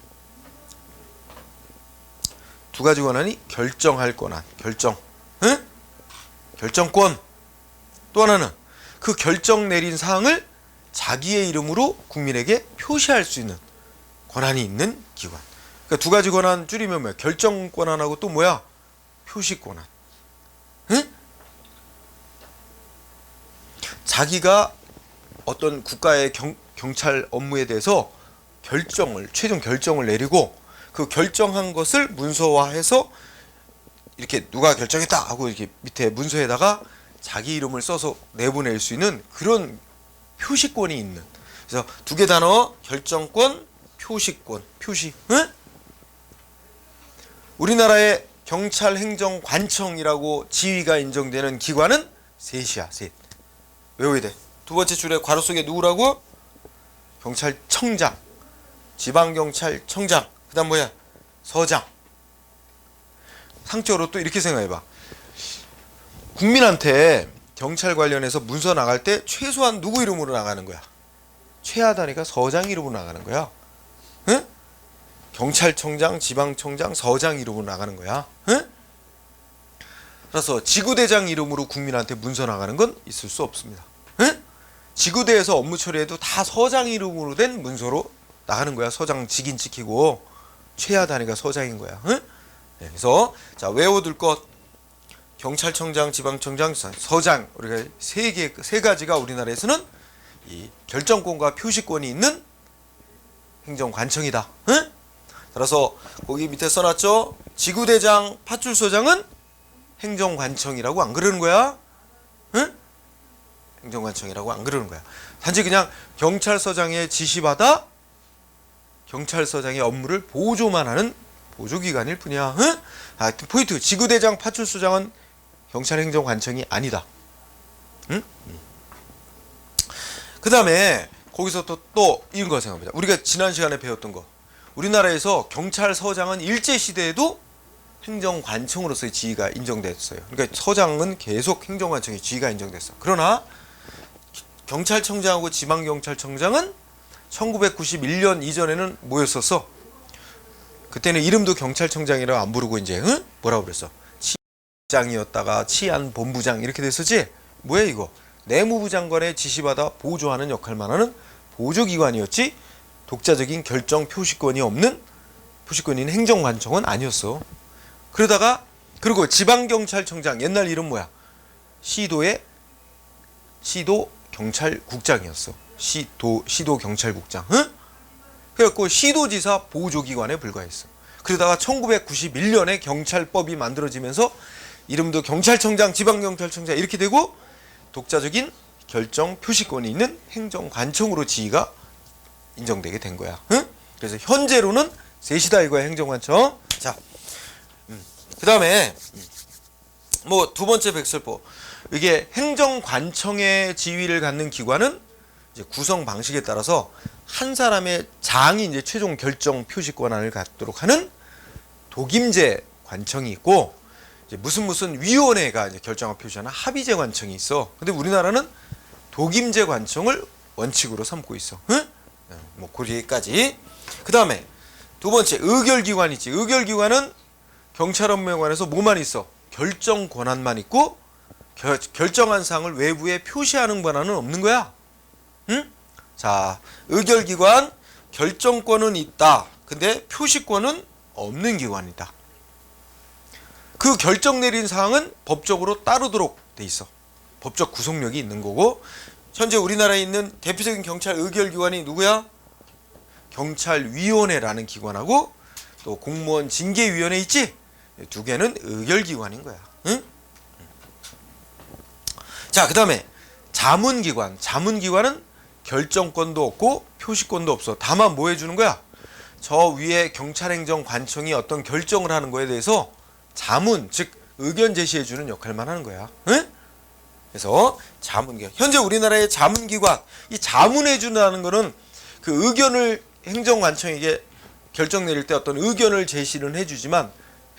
Speaker 1: 두 가지 권한이 결정할 권한, 응? 결정권. 또 하나는 그 결정 내린 사항을 자기의 이름으로 국민에게 표시할 수 있는 권한이 있는 기관. 그러니까 두 가지 권한 줄이면 뭐야? 결정 권한하고 또 뭐야? 표시 권한. 응? 자기가 어떤 국가의 경찰 업무에 대해서 최종 결정을 내리고 그 결정한 것을 문서화해서 이렇게 누가 결정했다 하고 이렇게 밑에 문서에다가 자기 이름을 써서 내보낼 수 있는 그런 표시권이 있는. 그래서 두 개 단어 결정권, 표시권, 표시. 응? 우리나라의 경찰행정관청이라고 지위가 인정되는 기관은 셋이야, 셋. 외워야 돼. 두 번째 줄에 괄호 속에 누구라고? 경찰청장, 지방경찰청장, 그 다음 뭐야? 서장. 상적으로 또 이렇게 생각해봐. 국민한테 경찰 관련해서 문서 나갈 때 최소한 누구 이름으로 나가는 거야? 최하단위가 서장 이름으로 나가는 거야. 응? 경찰청장, 지방청장, 서장 이름으로 나가는 거야. 응? 그래서 지구대장 이름으로 국민한테 문서 나가는 건 있을 수 없습니다. 응? 지구대에서 업무 처리해도 다 서장 이름으로 된 문서로 나가는 거야. 서장 직인 찍히고 최하 단위가 서장인 거야. 응? 네, 그래서 자, 외워둘 것 경찰청장, 지방청장, 서장 우리가 세 가지가 우리나라에서는 이 결정권과 표시권이 있는 행정관청이다. 응? 따라서 거기 밑에 써놨죠. 지구대장, 파출소장은 행정관청이라고 안 그러는 거야. 응? 행정관청이라고 안 그러는 거야. 단지 그냥 경찰서장의 지시받아 경찰서장의 업무를 보조만 하는 보조기관일 뿐이야. 응? 포인트. 지구대장, 파출소장은 경찰행정관청이 아니다. 응? 그 다음에 거기서 또 이런 거 생각합니다. 우리가 지난 시간에 배웠던 거. 우리나라에서 경찰서장은 일제시대에도 행정관청으로서의 지위가 인정됐어요. 그러니까 서장은 계속 행정관청의 지위가 인정됐어. 그러나 경찰청장하고 지방경찰청장은 1991년 이전에는 뭐였었어? 그때는 이름도 경찰청장이라고 안 부르고 이제 뭐라고 그랬어? 치장이었다가 치안본부장 이렇게 됐었지? 뭐야 이거? 내무부 장관의 지시받아 보조하는 역할만 하는 보조기관이었지 독자적인 결정 표시권이 없는 행정관청은 아니었어. 그리고 지방경찰청장 옛날 이름 뭐야? 시도경찰국장이었어. 시도경찰국장. 응? 그래갖고 시도지사 보조기관에 불과했어. 그러다가 1991년에 경찰법이 만들어지면서 이름도 경찰청장, 지방경찰청장 이렇게 되고 독자적인 결정 표시권이 있는 행정관청으로 지위가 인정되게 된 거야. 응? 그래서 현재로는 셋이다 이거야 행정관청. 자, 그 다음에 뭐 두 번째 백설법. 이게 행정관청의 지위를 갖는 기관은 이제 구성 방식에 따라서 한 사람의 장이 이제 최종 결정 표시 권한을 갖도록 하는 독임제 관청이 있고 이제 무슨 위원회가 이제 결정을 표시하는 합의제 관청이 있어. 근데 우리나라는 독임제 관청을 원칙으로 삼고 있어. 응? 뭐 거기까지. 그 다음에 두 번째 의결기관 있지. 의결기관은 경찰 업무에 관해서 뭐만 있어? 결정 권한만 있고 결정한 사항을 외부에 표시하는 권한은 없는 거야. 응? 자, 의결기관 결정권은 있다. 근데 표시권은 없는 기관이다. 그 결정 내린 사항은 법적으로 따르도록 돼 있어. 법적 구속력이 있는 거고 현재 우리나라에 있는 대표적인 경찰 의결기관이 누구야? 경찰위원회라는 기관하고 또 공무원 징계위원회 있지? 두 개는 의결기관인 거야. 응? 자, 그 다음에 자문기관. 자문기관은 결정권도 없고 표시권도 없어. 다만 뭐 해주는 거야? 저 위에 경찰행정관청이 어떤 결정을 하는 거에 대해서 자문, 즉 의견 제시해주는 역할만 하는 거야. 응? 그래서 자문기관. 현재 우리나라의 자문기관, 이 자문해준다는 거는 그 의견을 행정관청에게 결정 내릴 때 어떤 의견을 제시는 해주지만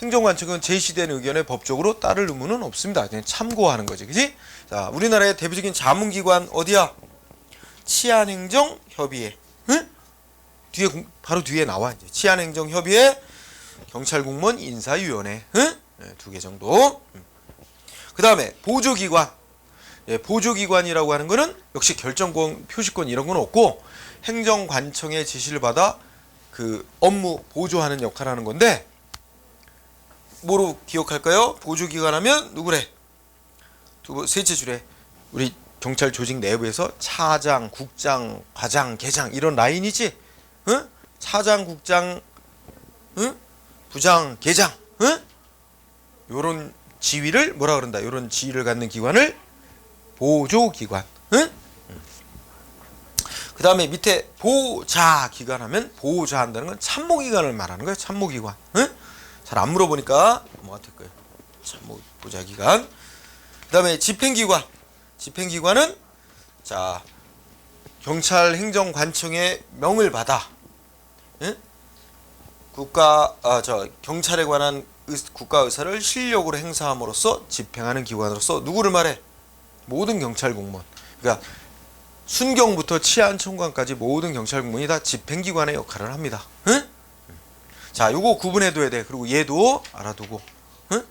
Speaker 1: 행정관청은 제시된 의견에 법적으로 따를 의무는 없습니다. 그냥 참고하는 거지, 그지? 자, 우리나라의 대표적인 자문기관 어디야? 치안행정협의회. 응? 바로 뒤에 나와 이제 치안행정협의회, 경찰공무원 인사위원회. 응? 네, 두 개 정도. 그 다음에 보조기관. 예, 보조기관이라고 하는 거는 역시 결정권, 표시권 이런 건 없고 행정관청의 지시를 받아 그 업무 보조하는 역할을 하는 건데 뭐로 기억할까요? 보조기관 하면 누구래? 셋째 줄에 우리 경찰 조직 내부에서 차장, 국장, 과장, 계장 이런 라인이지? 응? 차장, 국장, 응? 부장, 계장, 응? 요런 지위를 뭐라 그런다? 요런 지위를 갖는 기관을 보조기관. 응? 그 다음에 밑에 보좌기관 하면 보좌한다는 건 참모기관을 말하는 거예요. 참모기관. 응? 잘 안 물어보니까 뭐 같을 거예요. 참모 보좌기관. 그 다음에 집행기관. 집행기관은 자 경찰행정관청의 명을 받아 응? 경찰에 관한 국가 의사를 실력으로 행사함으로써 집행하는 기관으로서 누구를 말해? 모든 경찰 공무원. 그러니까 순경부터 치안총관까지 모든 경찰 공무원이 다 집행기관의 역할을 합니다. 응? 자, 요거 구분해둬야 돼. 그리고 얘도 알아두고. 응?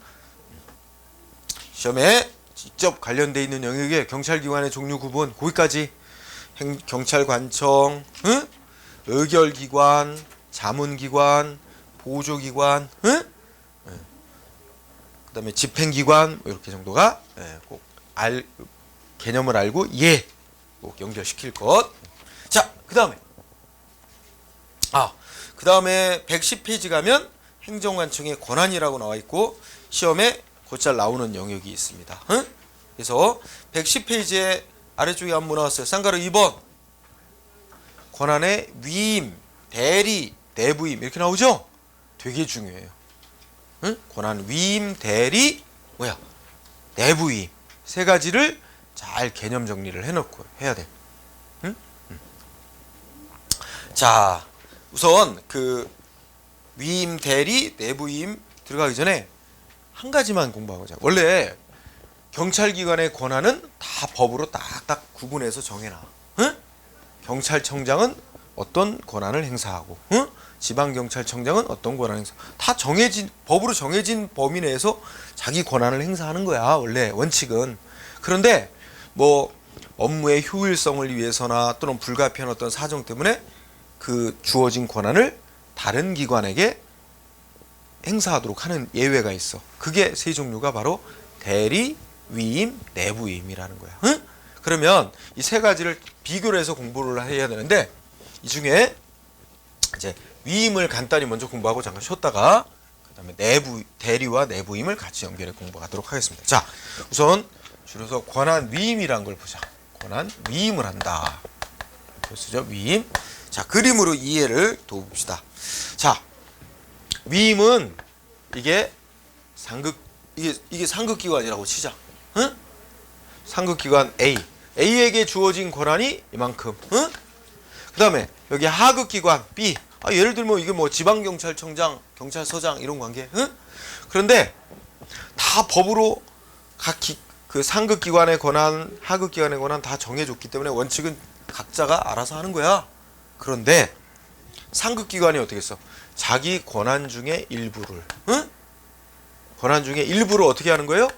Speaker 1: 시험에 직접 관련돼 있는 영역에 경찰기관의 종류 구분 거기까지 경찰관청, 응? 의결기관, 자문기관, 보조기관, 응? 그 다음에 집행기관 뭐 이렇게 정도가 꼭 개념을 알고 꼭 연결시킬 것. 자, 그 다음에 110페이지 가면 행정관청의 권한이라고 나와 있고 시험에 곧잘 나오는 영역이 있습니다. 응? 그래서 110페이지에 아래쪽에 한번 나왔어요. 쌍가루 2번 권한의 위임, 대리, 내부임 이렇게 나오죠? 되게 중요해요. 응? 권한 위임, 대리, 내부 위임 세 가지를 잘 개념 정리를 해놓고 해야 돼. 응? 자, 우선 그 위임 대리 내부 위임 들어가기 전에 한 가지만 공부하고자. 원래 경찰기관의 권한은 다 법으로 딱딱 구분해서 정해놔. 응? 경찰청장은 어떤 권한을 행사하고, 응? 지방경찰청장은 어떤 권한을 행사. 다 정해진 법으로 정해진 범위 내에서 자기 권한을 행사하는 거야. 원래 원칙은. 그런데 뭐 업무의 효율성을 위해서나 또는 불가피한 어떤 사정 때문에 그 주어진 권한을 다른 기관에게 행사하도록 하는 예외가 있어. 그게 세 종류가 바로 대리, 위임, 내부 위임이라는 거야. 응? 그러면 이 세 가지를 비교를 해서 공부를 해야 되는데 이 중에 이제 위임을 간단히 먼저 공부하고 잠깐 쉬었다가 그다음에 대리와 내부 위임을 같이 연결해 공부하도록 하겠습니다. 자, 우선 줄여서 권한 위임이란 걸 보자. 권한 위임을 한다. 쓰죠. 위임. 자, 그림으로 이해를 도웁시다. 자, 위임은 이게 상급기관이라고 치자. 응? 상급기관 A에게 주어진 권한이 이만큼. 응? 그 다음에 여기 하급기관 B. 예를 들면 이게 뭐 지방경찰청장, 경찰서장 이런 관계. 응? 그런데 다 법으로 그 상급기관의 권한, 하급기관의 권한 다 정해줬기 때문에 원칙은 각자가 알아서 하는 거야. 그런데 상급기관이 어떻게 했어? 자기 권한 중에 일부를, 응? 권한 중에 일부를 어떻게 하는 거예요?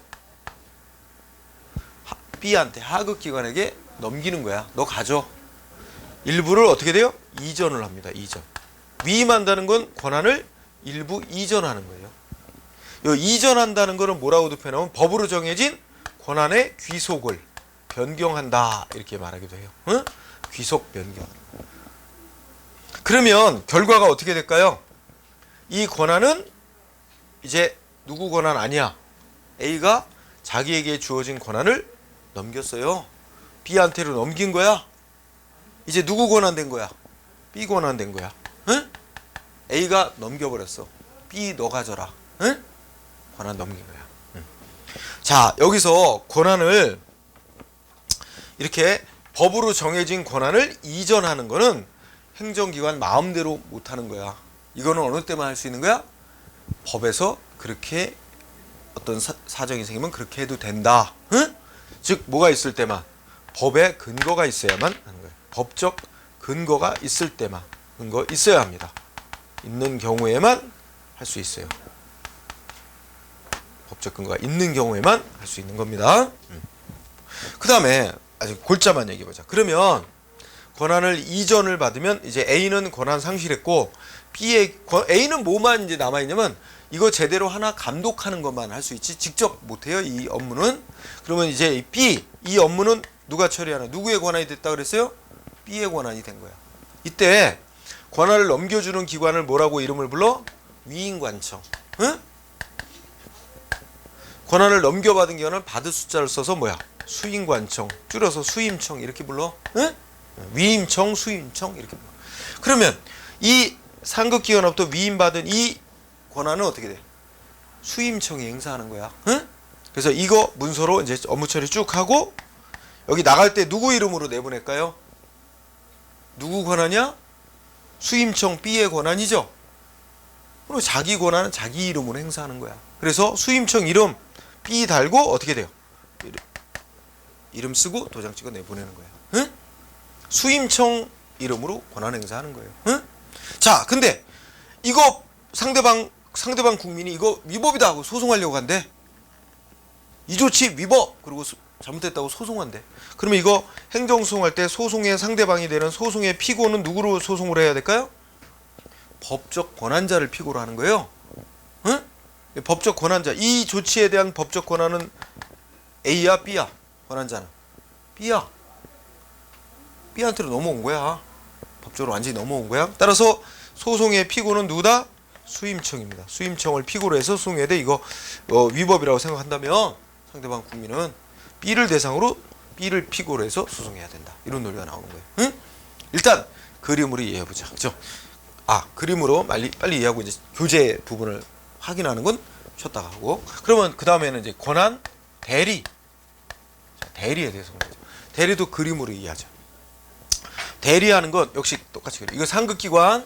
Speaker 1: B한테 하급기관에게 넘기는 거야. 너 가져. 일부를 어떻게 돼요? 이전을 합니다. 이전. 위임한다는 건 권한을 일부 이전하는 거예요. 이 이전한다는 거는 뭐라고 표현하면 법으로 정해진 권한의 귀속을 변경한다 이렇게 말하기도 해요. 응? 귀속 변경. 그러면 결과가 어떻게 될까요? 이 권한은 이제 누구 권한 아니야. A가 자기에게 주어진 권한을 넘겼어요. B한테로 넘긴 거야. 이제 누구 권한 된 거야? B 권한 된 거야. 응? A가 넘겨버렸어. B 너 가져라. 응? 권한 넘긴 거야. 응. 자, 여기서 권한을 이렇게 법으로 정해진 권한을 이전하는 거는 행정기관 마음대로 못하는 거야. 이거는 어느 때만 할 수 있는 거야? 법에서 그렇게 어떤 사정이 생기면 그렇게 해도 된다. 응? 즉 뭐가 있을 때만 법에 근거가 있어야만 하는 거예요. 법적 근거가 있을 때만 근거 있어야 합니다. 있는 경우에만 할 수 있어요. 법적 근거가 있는 경우에만 할 수 있는 겁니다. 그 다음에 아직 골자만 얘기해보자. 그러면 권한을 이전을 받으면 이제 A는 권한 상실했고 A는 뭐만 이제 남아있냐면 이거 제대로 하나 감독하는 것만 할 수 있지 직접 못해요. 이 업무는. 그러면 이제 B 이 업무는 누가 처리하나? 누구의 권한이 됐다 그랬어요? B의 권한이 된 거야. 이때 권한을 넘겨주는 기관을 뭐라고 이름을 불러? 위임관청. 응? 권한을 넘겨받은 기관은 받을 숫자를 써서 뭐야? 수임관청. 줄여서 수임청 이렇게 불러. 응? 위임청, 수임청 이렇게 불러. 그러면 이 상급기관으로부터 위임받은 이 권한은 어떻게 돼? 수임청이 행사하는 거야. 응? 그래서 이거 문서로 이제 업무 처리 쭉 하고 여기 나갈 때 누구 이름으로 내보낼까요? 누구 권한이야? 수임청 B의 권한이죠. 그리고 자기 권한은 자기 이름으로 행사하는 거야. 그래서 수임청 이름 B 달고 어떻게 돼요? 이름 쓰고 도장 찍어 내보내는 거야. 응? 수임청 이름으로 권한 행사하는 거예요. 응? 자, 근데 이거 상대방 국민이 이거 위법이다 하고 소송하려고 한대. 이 조치 위법. 그리고 잘못됐다고 소송한대. 그러면 이거 행정소송할 때 소송의 상대방이 되는 소송의 피고는 누구로 소송을 해야 될까요? 법적 권한자를 피고로 하는 거예요. 응? 법적 권한자. 이 조치에 대한 법적 권한은 A야 B야? 권한자는 B야. B한테로 넘어온 거야. 법적으로 완전히 넘어온 거야. 따라서 소송의 피고는 누구다? 수임청입니다. 수임청을 피고로 해서 소송해야 돼. 이거 위법이라고 생각한다면 상대방 국민은 B를 대상으로 B를 피고로 해서 소송해야 된다. 이런 논리가 나오는 거예요. 응? 일단 그림으로 이해해보자. 그죠? 그림으로 빨리 이해하고 이제 교재 부분을 확인하는 건 쉬었다가 하고. 그러면 그 다음에는 이제 권한 대리. 자, 대리에 대해서 보죠. 대리도 그림으로 이해하죠. 대리하는 것 역시 똑같이 그래요. 이거 상급기관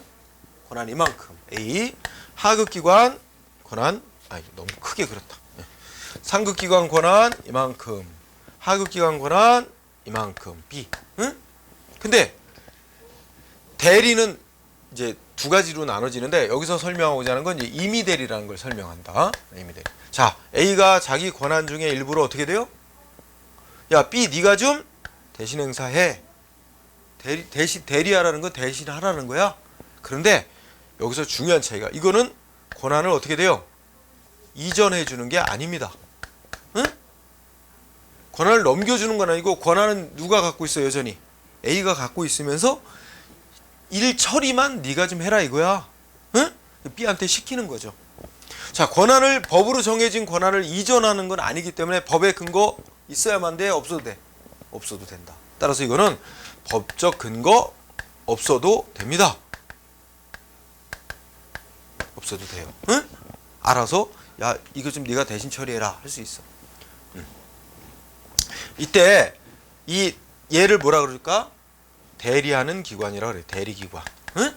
Speaker 1: 권한 이만큼 A, 하급기관 권한 너무 크게 그렸다. 상급기관 권한 이만큼, 하급기관 권한 이만큼 B. 응? 근데 대리는 이제 두 가지로 나눠지는데 여기서 설명하고자 하는 건 이제 임의대리라는 걸 설명한다. 임의대리. 자, A가 자기 권한 중에 일부를 어떻게 돼요? 야, B 네가 좀 대신 행사해. 대리하라는 건 대신하라는 거야. 그런데 여기서 중요한 차이가 이거는 권한을 어떻게 돼요? 이전해 주는 게 아닙니다. 응? 권한을 넘겨주는 건 아니고 권한은 누가 갖고 있어 여전히? A가 갖고 있으면서 일 처리만 네가 좀 해라 이거야. 응? B한테 시키는 거죠. 자, 권한을 법으로 정해진 권한을 이전하는 건 아니기 때문에 법의 근거 있어야만 돼? 없어도 돼? 없어도 된다. 따라서 이거는 법적 근거 없어도 됩니다. 없어도 돼요. 응? 알아서 야 이거 좀 네가 대신 처리해라 할 수 있어. 이때 이 얘를 뭐라 그럴까? 대리하는 기관이라 그래. 대리기관. 응?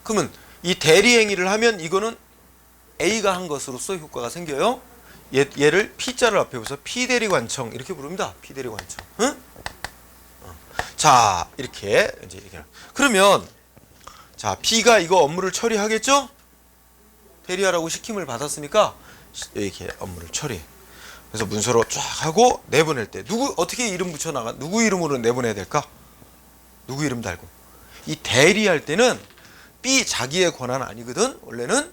Speaker 1: 그러면 이 대리 행위를 하면 이거는 A가 한 것으로서 효과가 생겨요. 얘를 P자를 앞에 붙여서 P대리관청 이렇게 부릅니다. P대리관청. 응? 자, 이렇게 이제 그러면 자, B가 이거 업무를 처리하겠죠? 대리하라고 시킴을 받았으니까 이렇게 업무를 처리해. 그래서 문서로 쫙 하고 내보낼 때 어떻게 이름 붙여 나가? 누구 이름으로 내보내야 될까? 누구 이름 달고. 이 대리할 때는 B 자기의 권한 아니거든. 원래는.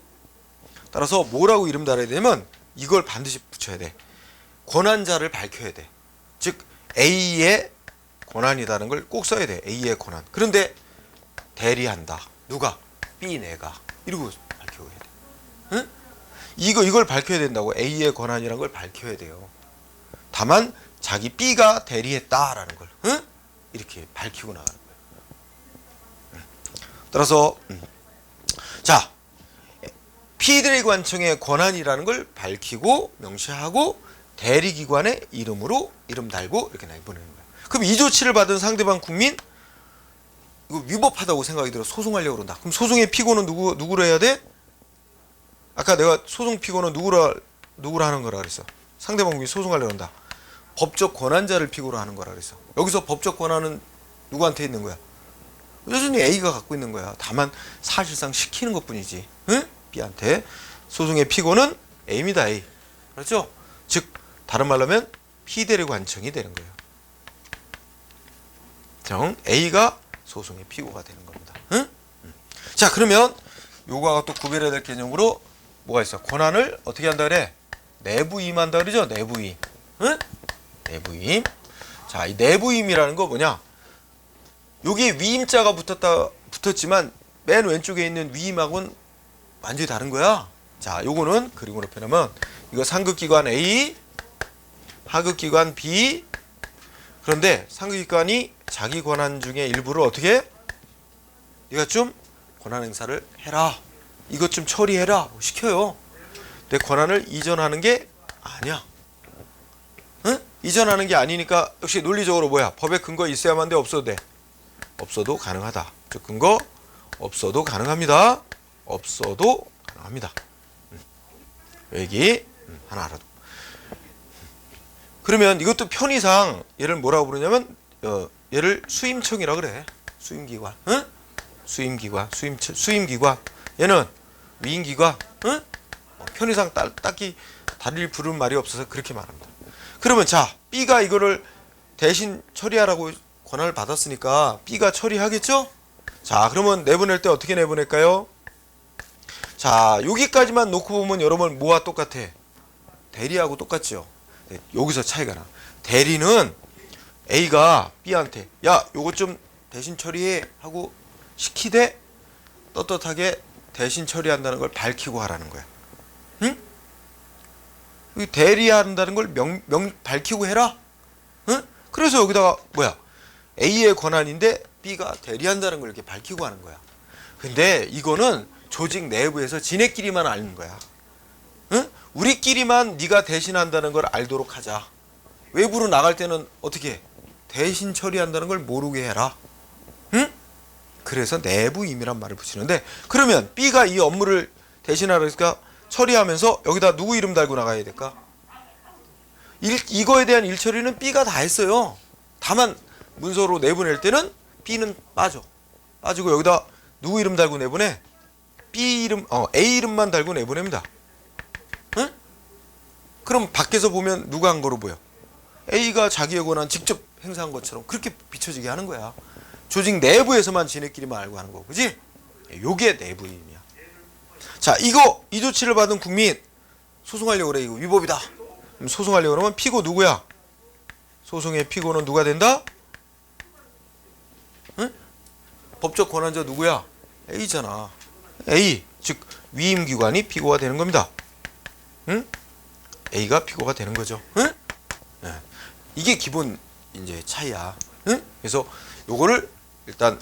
Speaker 1: 따라서 뭐라고 이름 달아야 되면 이걸 반드시 붙여야 돼. 권한자를 밝혀야 돼. 즉 A의 권한이라는 걸 꼭 써야 돼. A의 권한. 그런데 대리한다. 누가? B 내가. 이러고 밝혀야 돼. 응? 이걸 밝혀야 된다고. A의 권한이라는 걸 밝혀야 돼요. 다만 자기 B가 대리했다라는 걸 응? 이렇게 밝히고 나가는 거예요. 따라서 자, P대리관청의 권한이라는 걸 밝히고 명시하고 대리기관의 이름으로 이름 달고 이렇게 내보내는 거예요. 그럼 이 조치를 받은 상대방 국민 이거 위법하다고 생각이 들어 소송하려고 그런다. 그럼 소송의 피고는 누구로 해야 돼? 아까 내가 소송 피고는 누구라 하는 거라 그랬어. 상대방 국민이 소송하려고 한다. 법적 권한자를 피고로 하는 거라 그랬어. 여기서 법적 권한은 누구한테 있는 거야? 여전히 A가 갖고 있는 거야. 다만 사실상 시키는 것뿐이지. 응? B한테. 소송의 피고는 A입니다. A. 그렇죠? 즉 다른 말로 하면 P대리관청이 되는 거예요. 정 A가 소송의 피고가 되는 겁니다. 응? 자, 그러면 요거하고 또 구별해야 될 개념으로 뭐가 있어? 권한을 어떻게 한다 그래? 내부임한다 그러죠? 내부임. 응? 내부임. 자, 이 내부임이라는 거 뭐냐? 여기 위임자가 붙었지만 맨 왼쪽에 있는 위임하고는 완전히 다른 거야. 자, 요거는 그림으로 표현하면 이거 상급기관 A, 하급기관 B. 그런데 상급기관이 자기 권한 중에 일부를 어떻게 해? 네가 좀 권한 행사를 해라. 이것 좀 처리해라. 시켜요. 내 권한을 이전하는 게 아니야. 응? 이전하는 게 아니니까 역시 논리적으로 뭐야? 법에 근거 있어야만 돼? 없어도 돼? 없어도 가능하다. 즉 근거 없어도 가능합니다. 없어도 가능합니다. 여기 하나 알아도. 그러면 이것도 편의상 얘를 뭐라고 부르냐면 얘를 수임청이라 그래. 수임기관. 응? 수임기관. 수임기관. 얘는 위임기관. 응? 편의상 딱히 다를 부르는 말이 없어서 그렇게 말합니다. 그러면 자, B가 이거를 대신 처리하라고 권한을 받았으니까 B가 처리하겠죠? 자, 그러면 내보낼 때 어떻게 내보낼까요? 자, 여기까지만 놓고 보면 여러분 뭐와 똑같아? 대리하고 똑같죠? 네, 여기서 차이가 나. 대리는 A가 B한테 야, 요거 좀 대신 처리해 하고 시키되 떳떳하게 대신 처리한다는 걸 밝히고 하라는 거야. 응? 대리한다는 걸 밝히고 해라. 응? 그래서 여기다가 뭐야? A의 권한인데 B가 대리한다는 걸 이렇게 밝히고 하는 거야. 근데 이거는 조직 내부에서 지네끼리만 아는 거야. 응? 우리끼리만 네가 대신한다는 걸 알도록 하자. 외부로 나갈 때는 어떻게 해? 대신 처리한다는 걸 모르게 해라. 응? 그래서 내부 임의란 말을 붙이는데, 그러면 B가 이 업무를 대신하니까 처리하면서 여기다 누구 이름 달고 나가야 될까? 이거에 대한 일 처리는 B가 다 했어요. 다만 문서로 내보낼 때는 B는 빠지고 여기다 누구 이름 달고 내보내? B 이름, A 이름만 달고 내보냅니다. 응? 그럼 밖에서 보면 누가 한 거로 보여? A가 자기의 권한 직접 행사한 것처럼 그렇게 비춰지게 하는 거야. 조직 내부에서만 지네끼리만 알고 하는 거, 그지? 요게 내부 임의야. 자, 이 조치를 받은 국민 소송하려고 그래. 이거 위법이다. 그럼 소송하려고 그러면 피고 누구야? 소송의 피고는 누가 된다? 응? 법적 권한자 누구야? A잖아. A, 즉 위임기관이 피고가 되는 겁니다. 응? A가 피고가 되는 거죠. 응? 네. 이게 기본 이제 차이야. 응? 그래서 요거를 일단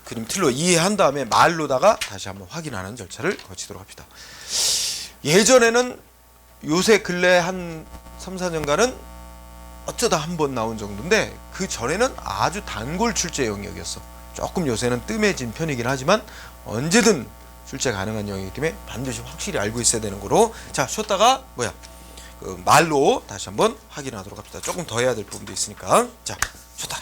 Speaker 1: 그림 틀로 이해한 다음에 말로다가 다시 한번 확인하는 절차를 거치도록 합시다. 예전에는 요새 근래 한 3, 4년간은 어쩌다 한 번 나온 정도인데, 그 전에는 아주 단골 출제 영역이었어. 조금 요새는 뜸해진 편이긴 하지만 언제든 출제 가능한 영역이기 때문에 반드시 확실히 알고 있어야 되는 거로. 자, 쉬었다가 말로 다시 한번 확인하도록 합시다. 조금 더 해야 될 부분도 있으니까. 자, 쉬었다.